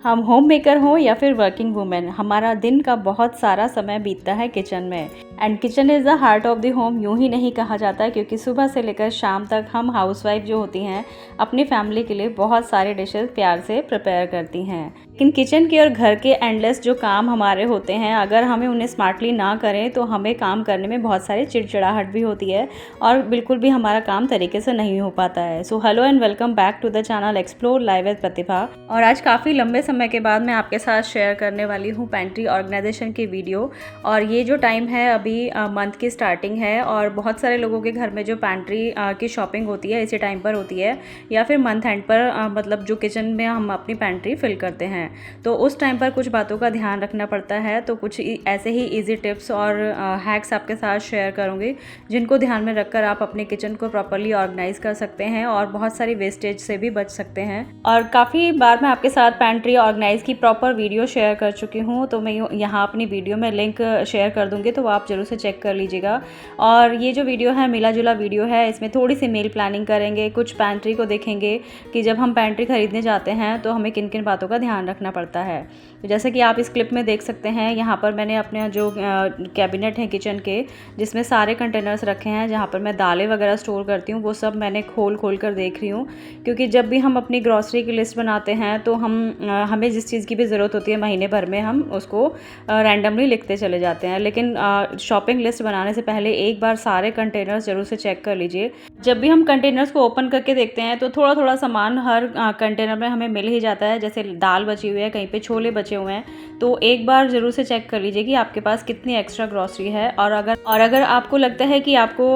हम home maker हों या फिर वर्किंग वुमेन, हमारा दिन का बहुत सारा समय बीतता है किचन में। And kitchen is the heart of the home यूँ ही नहीं कहा जाता, क्योंकि सुबह से लेकर शाम तक हम हाउसवाइफ जो होती हैं अपनी फैमिली के लिए बहुत सारे डिशेस प्यार से प्रिपेयर करती हैं। लेकिन किचन के और घर के एंडलेस जो काम हमारे होते हैं, अगर हमें उन्हें स्मार्टली ना करें तो हमें काम करने में बहुत सारी चिड़चिड़ाहट भी होती है और बिल्कुल भी हमारा काम तरीके से नहीं हो पाता है। So hello and welcome back to the channel explore live with Pratibha. और आज काफ़ी लंबे समय के बाद मैं आपके साथ शेयर करने वाली हूँ पेंट्री ऑर्गेनाइजेशन की वीडियो। और ये जो टाइम है अभी मंथ की स्टार्टिंग है और बहुत सारे लोगों के घर में जो पेंट्री की शॉपिंग होती है इसी टाइम पर होती है, या फिर मंथ एंड पर मतलब जो किचन में हम अपनी पेंट्री फिल करते हैं। तो उस टाइम पर कुछ बातों का ध्यान रखना पड़ता है। तो कुछ ऐसे ही इजी टिप्स और हैक्स आपके साथ शेयर करूँगी जिनको ध्यान में रखकर आप अपने किचन को प्रॉपरली ऑर्गेनाइज कर सकते हैं और बहुत सारी वेस्टेज से भी बच सकते हैं। और काफ़ी बार मैं आपके साथ पेंट्री ऑर्गेनाइज की प्रॉपर वीडियो शेयर कर चुकी हूँ, तो मैं यहाँ अपनी वीडियो में लिंक शेयर कर दूँगी, तो आप जरूर से चेक कर लीजिएगा। और ये जो वीडियो है मिला जुला वीडियो है, इसमें थोड़ी सी मील प्लानिंग करेंगे, कुछ पेंट्री को देखेंगे कि जब हम पेंट्री खरीदने जाते हैं तो हमें किन किन बातों का ध्यान रखना पड़ता है। तो जैसे कि आप इस क्लिप में देख सकते हैं, यहाँ पर मैंने अपने जो कैबिनेट हैं किचन के, जिसमें सारे कंटेनर्स रखे हैं जहाँ पर मैं दालें वगैरह स्टोर करती हूँ, वो सब मैंने खोल कर देख रही हूँ। क्योंकि जब भी हम अपनी ग्रॉसरी की लिस्ट बनाते हैं तो हमें जिस चीज़ की भी ज़रूरत होती है महीने भर में, हम उसको रैंडमली लिखते चले जाते हैं। लेकिन शॉपिंग लिस्ट बनाने से पहले एक बार सारे कंटेनर्स ज़रूर से चेक कर लीजिए। जब भी हम कंटेनर्स को ओपन करके देखते हैं तो थोड़ा थोड़ा सामान हर कंटेनर में हमें मिल ही जाता है। जैसे दाल बची हुई है, कहीं पे छोले बचे हुए हैं, तो एक बार ज़रूर से चेक कर लीजिए कि आपके पास कितनी एक्स्ट्रा ग्रॉसरी है। और अगर आपको लगता है कि आपको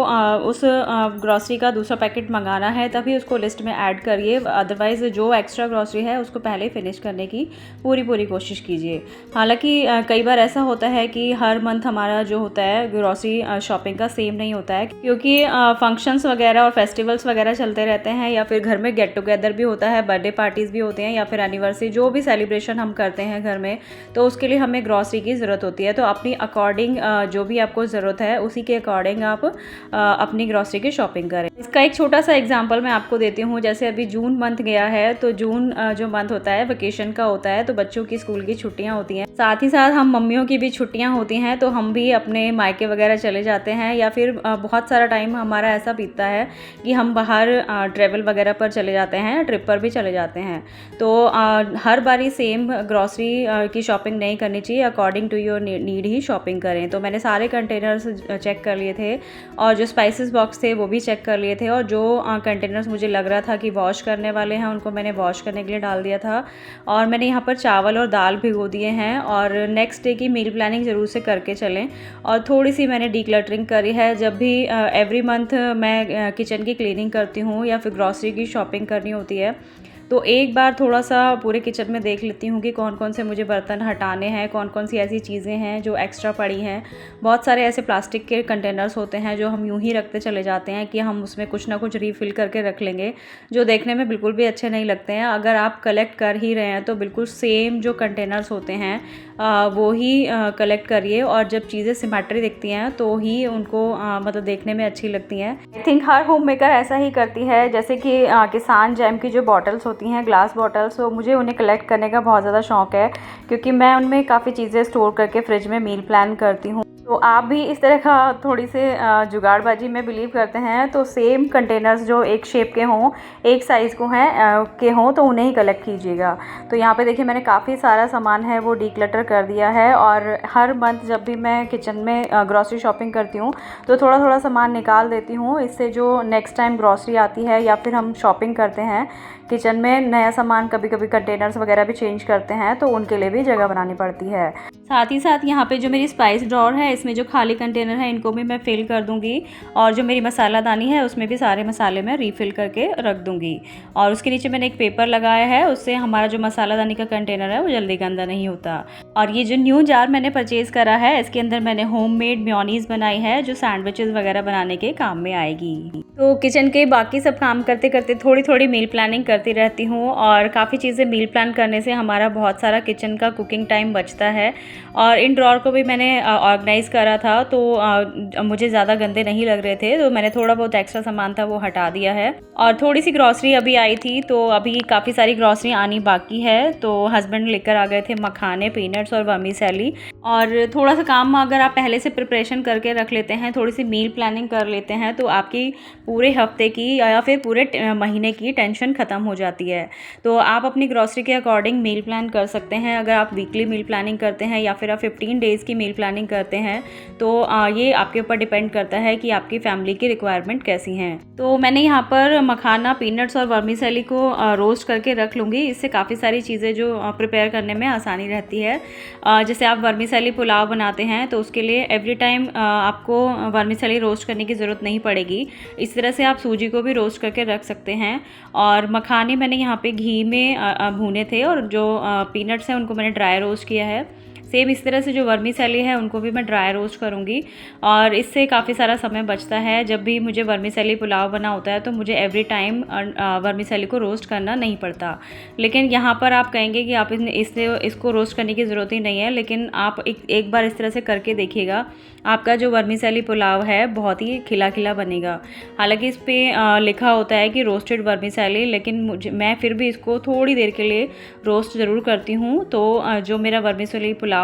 उस ग्रॉसरी का दूसरा पैकेट मंगाना है, तभी उसको लिस्ट में ऐड करिए। अदरवाइज़ जो एक्स्ट्रा ग्रॉसरी है उसको पहले फिनिश करने की पूरी कोशिश कीजिए। हालांकि कई बार ऐसा होता है कि हर मंथ हमारा जो होता है ग्रॉसरी शॉपिंग का सेम नहीं होता है, क्योंकि फंक्शंस वगैरह और फेस्टिवल्स वगैरह चलते रहते हैं, या फिर घर में गेट टुगेदर भी होता है, बर्थडे पार्टीज़ भी होते हैं, या फिर एनिवर्सरी, जो भी सेलिब्रेशन हम करते हैं घर में, तो उसके लिए हमें ग्रॉसरी की ज़रूरत होती है। तो अपनी अकॉर्डिंग जो भी आपको ज़रूरत है उसी के अकॉर्डिंग आप अपनी ग्रॉसरी की शॉपिंग करें। इसका एक छोटा सा एग्जांपल मैं आपको देती हूँ। जैसे अभी जून मंथ गया है, तो जून जो मंथ होता है वेकेशन का होता है, तो बच्चों की स्कूल की छुट्टियाँ होती हैं, साथ ही साथ हम मम्मियों की भी छुट्टियाँ होती हैं, तो हम भी अपने मायके वगैरह चले जाते हैं, या फिर बहुत सारा टाइम हमारा ऐसा बीतता है कि हम बाहर ट्रैवल वगैरह पर चले जाते हैं, ट्रिप पर भी चले जाते हैं। तो हर बारी सेम ग्रॉसरी की शॉपिंग नहीं करनी चाहिए, अकॉर्डिंग टू योर नीड ही शॉपिंग करें। तो मैंने सारे कंटेनर्स चेक कर लिए थे, और जो स्पाइसेस बॉक्स थे वो भी चेक कर लिए थे, और जो कंटेनर्स मुझे लग रहा था कि वॉश करने वाले हैं उनको मैंने वॉश करने के लिए डाल दिया था। और मैंने यहाँ पर चावल और दाल भिगो दिए हैं। और नेक्स्ट डे की मील प्लानिंग ज़रूर से करके चलें। और थोड़ी सी मैंने डीक्लटरिंग करी है। जब भी एवरी मंथ मैं किचन की क्लीनिंग करती हूँ या फिर ग्रॉसरी की शॉपिंग करनी होती है, तो एक बार थोड़ा सा पूरे किचन में देख लेती हूँ कि कौन कौन से मुझे बर्तन हटाने हैं, कौन कौन सी ऐसी चीज़ें हैं जो एक्स्ट्रा पड़ी हैं। बहुत सारे ऐसे प्लास्टिक के कंटेनर्स होते हैं जो हम यूं ही रखते चले जाते हैं कि हम उसमें कुछ ना कुछ रीफ़िल करके रख लेंगे, जो देखने में बिल्कुल भी अच्छे नहीं लगते हैं। अगर आप कलेक्ट कर ही रहे हैं तो बिल्कुल सेम जो कंटेनर्स होते हैं वो ही कलेक्ट करिए। और जब चीज़ें सिमेट्री दिखती हैं तो ही उनको मतलब देखने में अच्छी लगती हैं। I think her home maker ऐसा ही करती है। जैसे कि किसान जैम की जो बॉटल्स होती हैं, ग्लास बॉटल्स, तो मुझे उन्हें कलेक्ट करने का बहुत ज़्यादा शौक है, क्योंकि मैं उनमें काफ़ी चीज़ें स्टोर करके फ्रिज में मील प्लान करती हूँ। तो आप भी इस तरह का थोड़ी से जुगाड़बाजी में बिलीव करते हैं तो सेम कंटेनर्स जो एक शेप के हों, एक साइज़ को के हों, तो उन्हें ही कलेक्ट कीजिएगा। तो यहाँ पे देखिए मैंने काफ़ी सारा सामान है वो डीक्लटर कर दिया है। और हर मंथ जब भी मैं किचन में ग्रॉसरी शॉपिंग करती हूँ तो थोड़ा थोड़ा सामान निकाल देती हूँ। इससे जो नेक्स्ट टाइम ग्रॉसरी आती है या फिर हम शॉपिंग करते हैं किचन में, नया सामान, कभी कभी कंटेनर्स वगैरह भी चेंज करते हैं, तो उनके लिए भी जगह बनानी पड़ती है। साथ ही साथ यहाँ पे जो मेरी स्पाइस ड्रॉर है, इसमें जो खाली कंटेनर है इनको भी मैं फिल कर दूंगी। और जो मेरी मसालादानी है उसमें भी सारे मसाले मैं रीफिल करके रख दूंगी। और उसके नीचे मैंने एक पेपर लगाया है, उससे हमारा जो मसालादानी का कंटेनर है वो जल्दी गंदा नहीं होता। और ये जो न्यू जार मैंने परचेज़ करा है, इसके अंदर मैंने होममेड मेयोनीज़ बनाई है जो सैंडविचेस वगैरह बनाने के काम में आएगी। तो किचन के बाकी सब काम करते करते थोड़ी थोड़ी मील प्लानिंग करती रहती हूँ। और काफ़ी चीज़ें मील प्लान करने से हमारा बहुत सारा किचन का कुकिंग टाइम बचता है। और इन ड्रॉर को भी मैंने ऑर्गेनाइज यूटिलाइज़ करा था तो मुझे ज़्यादा गंदे नहीं लग रहे थे, तो मैंने थोड़ा बहुत एक्स्ट्रा सामान था वो हटा दिया है। और थोड़ी सी ग्रॉसरी अभी आई थी, तो अभी काफ़ी सारी ग्रॉसरी आनी बाकी है। तो हस्बैंड लेकर आ गए थे मखाने, पीनट्स और वर्मीसेली। और थोड़ा सा काम अगर आप पहले से प्रिपरेशन करके रख लेते हैं, थोड़ी सी मील प्लानिंग कर लेते हैं, तो आपकी पूरे हफ्ते की या फिर पूरे महीने की टेंशन ख़त्म हो जाती है। तो आप अपनी ग्रॉसरी के अकॉर्डिंग मील प्लान कर सकते हैं। अगर आप वीकली मील प्लानिंग करते हैं या फिर आप 15 डेज़ की मील प्लानिंग करते हैं, तो ये आपके ऊपर डिपेंड करता है कि आपकी फैमिली की रिक्वायरमेंट कैसी हैं। तो मैंने यहाँ पर मखाना, पीनट्स और वर्मीसेली को रोस्ट करके रख लूँगी। इससे काफ़ी सारी चीज़ें जो प्रिपेयर करने में आसानी रहती है। जैसे आप वर्मीसेली पुलाव बनाते हैं तो उसके लिए एवरी टाइम आपको वर्मीसेली रोस्ट करने की ज़रूरत नहीं पड़ेगी। इस तरह से आप सूजी को भी रोस्ट करके रख सकते हैं। और मखाने मैंने यहाँ पे घी में भूने थे, और जो पीनट्स हैं उनको मैंने ड्राई रोस्ट किया है। सेम इस तरह से जो वर्मीसेली है उनको भी मैं ड्राई रोस्ट करूँगी, और इससे काफ़ी सारा समय बचता है। जब भी मुझे वर्मीसेली पुलाव बना होता है तो मुझे एवरी टाइम वर्मीसेली को रोस्ट करना नहीं पड़ता। लेकिन यहाँ पर आप कहेंगे कि आप इसको रोस्ट करने की ज़रूरत ही नहीं है, लेकिन आप एक बार इस तरह से करके देखिएगा, आपका जो वर्मीसेली पुलाव है बहुत ही खिला खिला बनेगा। हालांकि इस पर लिखा होता है कि रोस्टेड वर्मीसेली, लेकिन मैं फिर भी इसको थोड़ी देर के लिए रोस्ट ज़रूर करती हूँ। तो जो मेरा वर्मीसेली पुलाव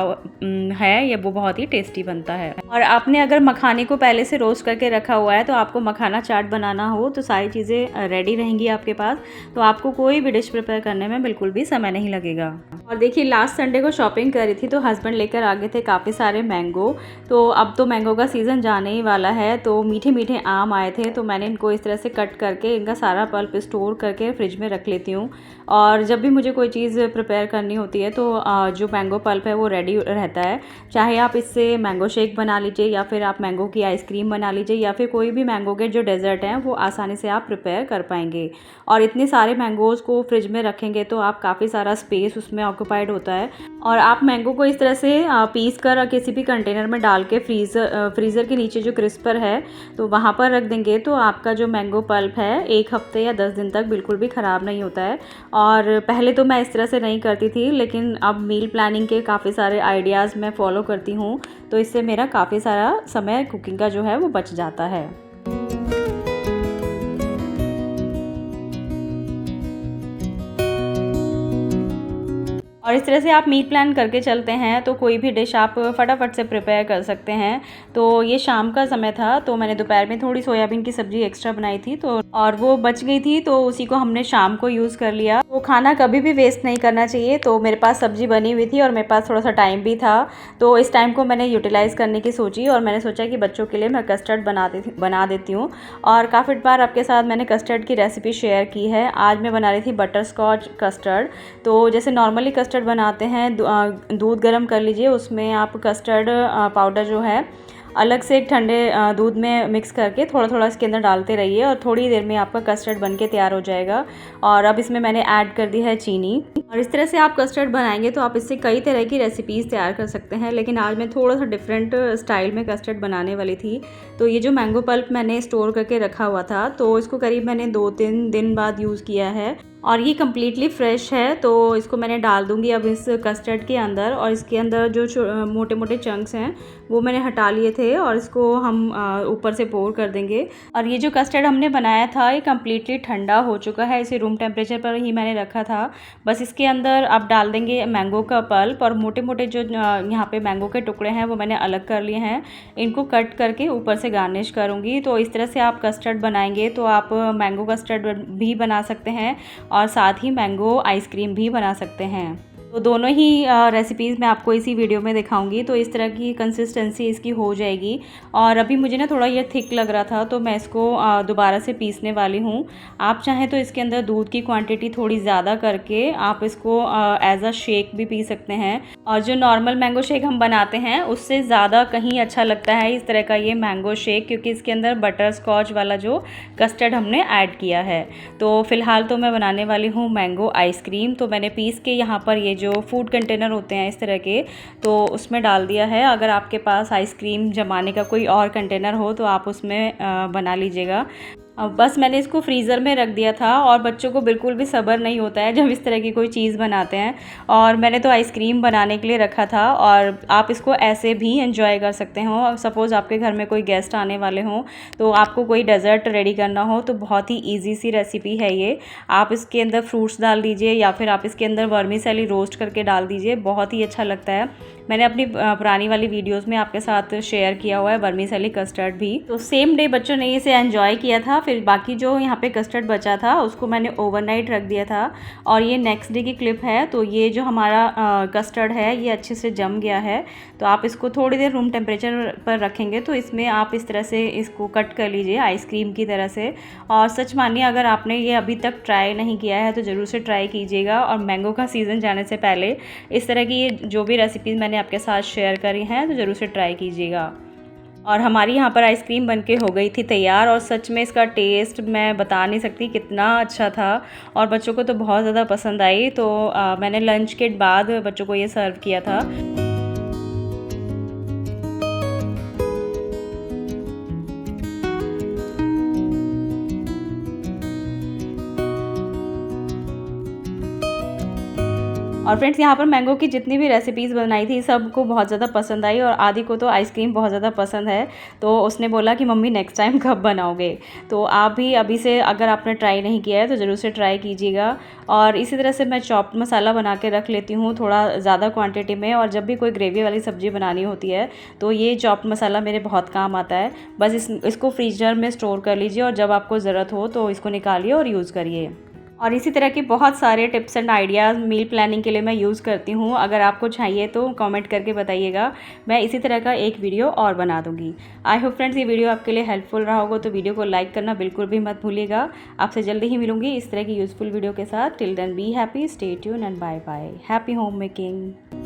है ये वो बहुत ही टेस्टी बनता है। और आपने अगर मखाने को पहले से रोस्ट करके रखा हुआ है, तो आपको मखाना चाट बनाना हो तो सारी चीज़ें रेडी रहेंगी आपके पास, तो आपको कोई भी डिश प्रिपेयर करने में बिल्कुल भी समय नहीं लगेगा। और देखिए, लास्ट संडे को शॉपिंग करी थी तो हस्बैंड लेकर आ गए थे काफ़ी सारे मैंगो। तो अब तो मैंगो का सीज़न जाने ही वाला है, तो मीठे मीठे आम आए थे, तो मैंने इनको इस तरह से कट करके इनका सारा पल्प स्टोर करके फ्रिज में रख लेती हूँ। और जब भी मुझे कोई चीज़ प्रिपेयर करनी होती है तो जो मैंगो पल्प है वो रेडी रहता है। चाहे आप इससे मैंगो शेक बना लीजिए, या फिर आप मैंगो की आइसक्रीम बना लीजिए, या फिर कोई भी मैंगो के जो डेजर्ट हैं वो आसानी से आप प्रिपेयर कर पाएंगे। और इतने सारे मैंगोज़ को फ्रिज में रखेंगे तो आप काफ़ी सारा स्पेस उसमें ऑक्यूपाइड होता है। और आप मैंगो को इस तरह से पीस कर किसी भी कंटेनर में डाल के फ्रीज़र के नीचे जो क्रिस्पर है तो वहाँ पर रख देंगे, तो आपका जो मैंगो पल्प है 1 हफ्ते या 10 दिन तक बिल्कुल भी ख़राब नहीं होता है। और पहले तो मैं इस तरह से नहीं करती थी, लेकिन अब मील प्लानिंग के काफ़ी सारे आइडियाज़ मैं फॉलो करती हूँ, तो इससे मेरा काफ़ी सारा समय कुकिंग का जो है वो बच जाता है। और इस तरह से आप मील प्लान करके चलते हैं तो कोई भी डिश आप फटाफट से प्रिपेयर कर सकते हैं। तो ये शाम का समय था, तो मैंने दोपहर में थोड़ी सोयाबीन की सब्ज़ी एक्स्ट्रा बनाई थी, तो और वो बच गई थी, तो उसी को हमने शाम को यूज़ कर लिया। वो खाना कभी भी वेस्ट नहीं करना चाहिए। तो मेरे पास सब्ज़ी बनी हुई थी और मेरे पास थोड़ा सा टाइम भी था, तो इस टाइम को मैंने यूटिलाइज़ करने की सोची, और मैंने सोचा कि बच्चों के लिए मैं कस्टर्ड बना देती हूँ। और काफ़ी बार आपके साथ मैंने कस्टर्ड की रेसिपी शेयर की है। आज मैं बना रही थी बटर स्कॉच कस्टर्ड। तो जैसे नॉर्मली कस्टर्ड बनाते हैं, दूध गर्म कर लीजिए, उसमें आप कस्टर्ड पाउडर जो है अलग से एक ठंडे दूध में मिक्स करके थोड़ा थोड़ा इसके अंदर डालते रहिए, और थोड़ी देर में आपका कस्टर्ड बनके तैयार हो जाएगा। और अब इसमें मैंने ऐड कर दी है चीनी। और इस तरह से आप कस्टर्ड बनाएंगे तो आप इससे कई तरह की रेसिपीज़ तैयार कर सकते हैं, लेकिन आज मैं थोड़ा सा डिफरेंट स्टाइल में कस्टर्ड बनाने वाली थी। तो ये जो मैंगो पल्प मैंने स्टोर करके रखा हुआ था, तो इसको करीब मैंने 2-3 दिन बाद यूज़ किया है, और ये कम्प्लीटली फ्रेश है। तो इसको मैंने डाल दूंगी अब इस कस्टर्ड के अंदर, और इसके अंदर जो मोटे मोटे चंक्स हैं वो मैंने हटा लिए थे, और इसको हम ऊपर से पोर कर देंगे। और ये जो कस्टर्ड हमने बनाया था ये कम्प्लीटली ठंडा हो चुका है, इसे रूम टेम्परेचर पर ही मैंने रखा था। बस इसके अंदर आप डाल देंगे मैंगो का पल्प, और मोटे मोटे जो यहाँ पे मैंगो के टुकड़े हैं वो मैंने अलग कर लिए हैं, इनको कट करके ऊपर से गार्निश करूँगी। तो इस तरह से आप कस्टर्ड बनाएंगे तो आप मैंगो कस्टर्ड भी बना सकते हैं, और साथ ही मैंगो आइसक्रीम भी बना सकते हैं। तो दोनों ही रेसिपीज़ मैं आपको इसी वीडियो में दिखाऊंगी। तो इस तरह की कंसिस्टेंसी इसकी हो जाएगी। और अभी मुझे ना थोड़ा ये थिक लग रहा था, तो मैं इसको दोबारा से पीसने वाली हूँ। आप चाहें तो इसके अंदर दूध की क्वांटिटी थोड़ी ज़्यादा करके आप इसको एज अ शेक भी पी सकते हैं। और जो नॉर्मल मैंगो शेक हम बनाते हैं उससे ज़्यादा कहीं अच्छा लगता है इस तरह का ये मैंगो शेक, क्योंकि इसके अंदर बटर स्कॉच वाला जो कस्टर्ड हमने ऐड किया है। तो फ़िलहाल तो मैं बनाने वाली हूँ मैंगो आइसक्रीम। तो मैंने पीस के यहाँ पर ये जो फूड कंटेनर होते हैं इस तरह के, तो उसमें डाल दिया है। अगर आपके पास आइसक्रीम जमाने का कोई और कंटेनर हो तो आप उसमें बना लीजिएगा। अब बस मैंने इसको फ्रीज़र में रख दिया था और बच्चों को बिल्कुल भी सब्र नहीं होता है जब इस तरह की कोई चीज़ बनाते हैं। और मैंने तो आइसक्रीम बनाने के लिए रखा था और आप इसको ऐसे भी एंजॉय कर सकते हो। सपोज़ आपके घर में कोई गेस्ट आने वाले हों तो आपको कोई डेज़र्ट रेडी करना हो तो बहुत ही ईजी सी रेसिपी है ये। आप इसके अंदर फ्रूट्स डाल दीजिए या फिर आप इसके अंदर वर्मीसेली रोस्ट करके डाल दीजिए, बहुत ही अच्छा लगता है। मैंने अपनी पुरानी वाली वीडियोस में आपके साथ शेयर किया हुआ है वर्मीसेली कस्टर्ड भी। तो सेम डे बच्चों ने इसे एंजॉय किया था। फिर बाकी जो यहाँ पे कस्टर्ड बचा था उसको मैंने ओवरनाइट रख दिया था और ये नेक्स्ट डे की क्लिप है। तो ये जो हमारा कस्टर्ड है ये अच्छे से जम गया है। तो आप इसको थोड़ी देर रूम टेम्परेचर पर रखेंगे तो इसमें आप इस तरह से इसको कट कर लीजिए आइसक्रीम की तरह से। और सच मानिए अगर आपने ये अभी तक ट्राई नहीं किया है तो ज़रूर से ट्राई कीजिएगा। और मैंगो का सीज़न जाने से पहले इस तरह की जो भी रेसिपीज़ मैंने आपके साथ शेयर करी हैं तो ज़रूर से ट्राई कीजिएगा। और हमारी यहाँ पर आइसक्रीम बनके हो गई थी तैयार और सच में इसका टेस्ट मैं बता नहीं सकती कितना अच्छा था और बच्चों को तो बहुत ज़्यादा पसंद आई। तो मैंने लंच के बाद बच्चों को ये सर्व किया था। और फ्रेंड्स यहाँ पर मैंगो की जितनी भी रेसिपीज़ बनाई थी सबको बहुत ज़्यादा पसंद आई और आदि को तो आइसक्रीम बहुत ज़्यादा पसंद है। तो उसने बोला कि मम्मी नेक्स्ट टाइम कब बनाओगे। तो आप भी अभी से अगर आपने ट्राई नहीं किया है तो ज़रूर से ट्राई कीजिएगा। और इसी तरह से मैं चॉप्ड मसाला बना के रख लेती हूँ थोड़ा ज़्यादा क्वान्टिटी में। और जब भी कोई ग्रेवी वाली सब्ज़ी बनानी होती है तो ये चॉप्ड मसाला मेरे बहुत काम आता है। बस इसको फ्रीजर में स्टोर कर लीजिए और जब आपको ज़रूरत हो तो इसको निकालिए और यूज़ करिए। और इसी तरह के बहुत सारे tips and ideas meal planning के लिए मैं यूज़ करती हूँ। अगर आपको चाहिए तो कमेंट करके बताइएगा, मैं इसी तरह का एक वीडियो और बना दूँगी। आई होप फ्रेंड्स ये वीडियो आपके लिए हेल्पफुल रहा होगा, तो वीडियो को लाइक करना बिल्कुल भी मत भूलिएगा। आपसे जल्दी ही मिलूँगी इस तरह की यूज़फुल वीडियो के साथ। Till then be happy, stay tune and bye bye. Happy home making.